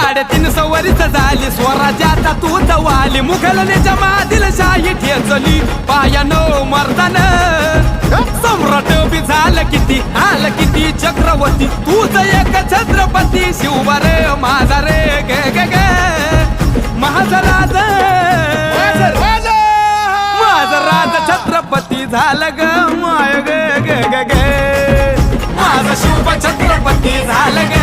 350 वर्ष झाली स्वराज्याचा तूच वाली मुघलनेच्या मादिल शाही ठेचली पायानो मर्दान सम्राट बी झालं किती आलं किती चक्रवर्ती तूच एक छत्रपती शिवबार माझा रे गे गे गे माझा राज माझा राज छत्रपती झालं ग माय गे गे गे गे माझा शिव छत्रपती झालं ग